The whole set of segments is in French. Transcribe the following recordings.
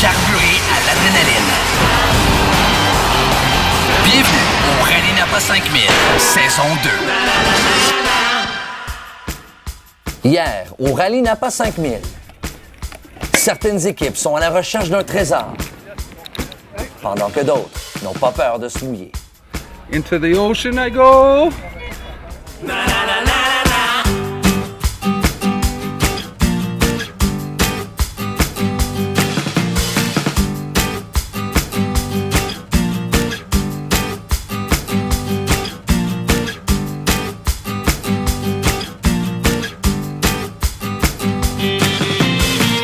carburé à l'adrénaline. Bienvenue au Rallye Napa 5000, saison 2. Hier, au Rallye Napa 5000, certaines équipes sont à la recherche d'un trésor, pendant que d'autres n'ont pas peur de se mouiller. Into the ocean I go.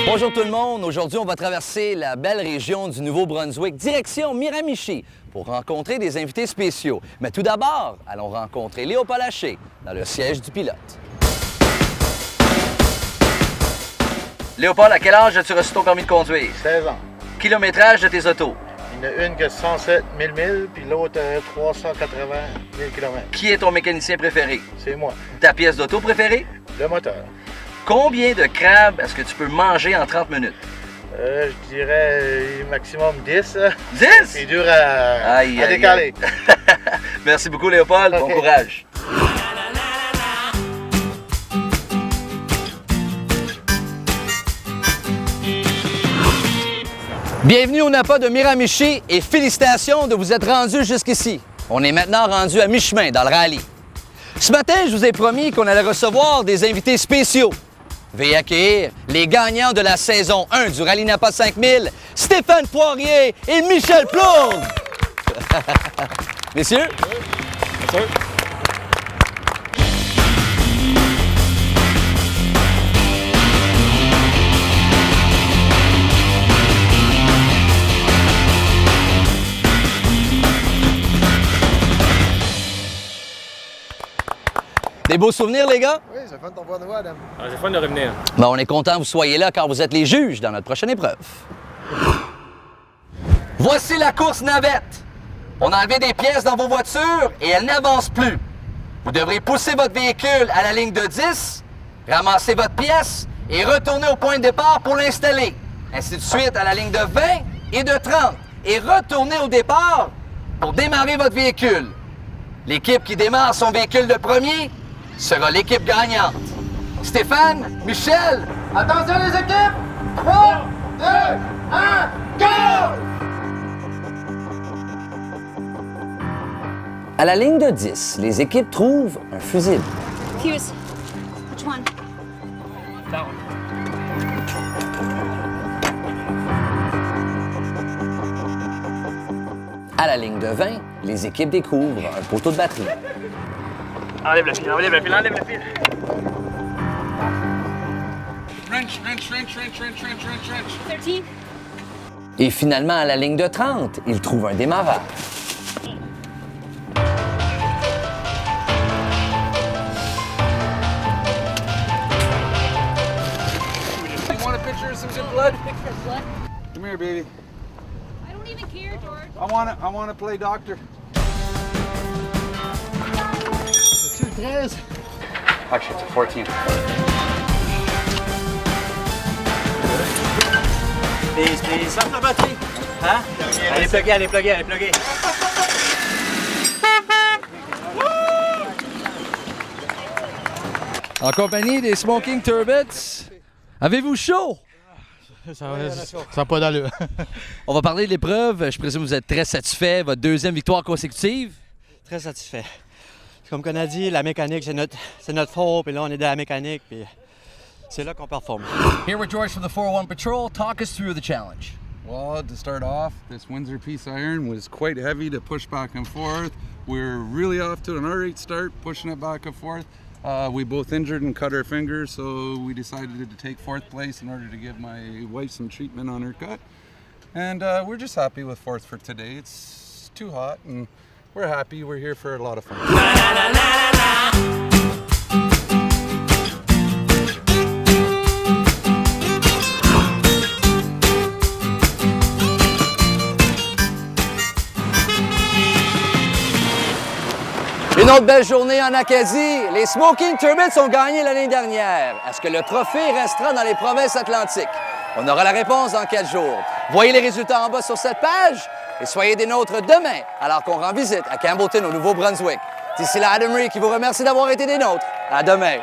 Bonjour tout le monde, aujourd'hui on va traverser la belle région du Nouveau-Brunswick, direction Miramichi, pour rencontrer des invités spéciaux. Mais tout d'abord, allons rencontrer Léopold Haché, dans le siège du pilote. Léopold, à quel âge as-tu reçu ton permis de conduire? 16 ans. Kilométrage de tes autos? Il y en a une qui a 107 000 milles, puis l'autre 380 000 km. Qui est ton mécanicien préféré? C'est moi, Ta pièce d'auto préférée? le moteur. Combien de crabes est-ce que tu peux manger en 30 minutes? Je dirais maximum 10. 10? C'est dur à décaler. Merci beaucoup, Léopold. Bon courage. Bienvenue au Napa de Miramichi et félicitations de vous être rendus jusqu'ici. On est maintenant rendu à mi-chemin dans le rallye. Ce matin, je vous ai promis qu'on allait recevoir des invités spéciaux. Veuillez accueillir les gagnants de la saison 1 du Rallye Napa 5000, Stéphane Poirier et Michel Plourde. Messieurs. Merci. Des beaux souvenirs, les gars? Oui, c'est fun de t'en voir, Adam. C'est fun de revenir. Bon, on est content que vous soyez là car vous êtes les juges dans notre prochaine épreuve. Voici la course navette. On a enlevé des pièces dans vos voitures et elles n'avancent plus. Vous devrez pousser votre véhicule à la ligne de 10, ramasser votre pièce et retourner au point de départ pour l'installer. Ainsi de suite à la ligne de 20 et de 30 et retourner au départ pour démarrer votre véhicule. L'équipe qui démarre son véhicule de premier sera l'équipe gagnante. Stéphane, Michel, attention les équipes! 3, 2, 1, go! À la ligne de 10, les équipes trouvent un fusible. Fuse. Which one? That one. À la ligne de 20, les équipes découvrent un poteau de batterie. Enlève la pile, enlève la pile, enlève la pile. Wrench, wrench, wrench, wrench, wrench, wrench, wrench, wrench. 13? Et finalement, à la ligne de 30, ils trouvent un démarrage. You want a picture of some good blood? Picture of blood? Come here, baby. I don't even care, George. I want to play doctor. Actually, it's a 14. Please. Sors la batterie. Hein? Elle est pluguée, elle est pluguée, elle est pluguée. En compagnie des Smoking Turbits, avez-vous chaud? Ça n'a pas d'allure. On va parler de l'épreuve. Je présume que vous êtes très satisfait. Votre deuxième victoire consécutive. Très satisfait. Comme qu'on a dit, la mécanique, c'est notre fort. Puis là, on est dans la mécanique. Puis c'est là qu'on performe. Here with George from the 401 Patrol. Talk us through the challenge. Well, to start off, this Windsor piece iron was quite heavy to push back and forth. We're really off to an R8 start, pushing it back and forth. We both injured and cut our fingers, so we decided to take fourth place in order to give my wife some treatment on her cut. And we're just happy with fourth for today. It's too hot, and we're happy. We're here for a lot of fun. Une autre belle journée en Acadie. Les Smoking Turbits ont gagné l'année dernière. Est-ce que le trophée restera dans les provinces atlantiques? On aura la réponse dans 4 jours. Voyez les résultats en bas sur cette page et soyez des nôtres demain alors qu'on rend visite à Campbellton au Nouveau-Brunswick. D'ici là, Adam Ray qui vous remercie d'avoir été des nôtres. À demain.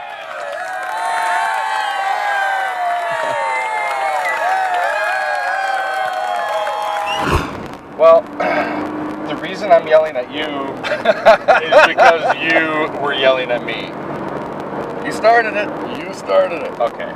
Well, the reason I'm yelling at you is because you were yelling at me. You started it. You started it. Okay.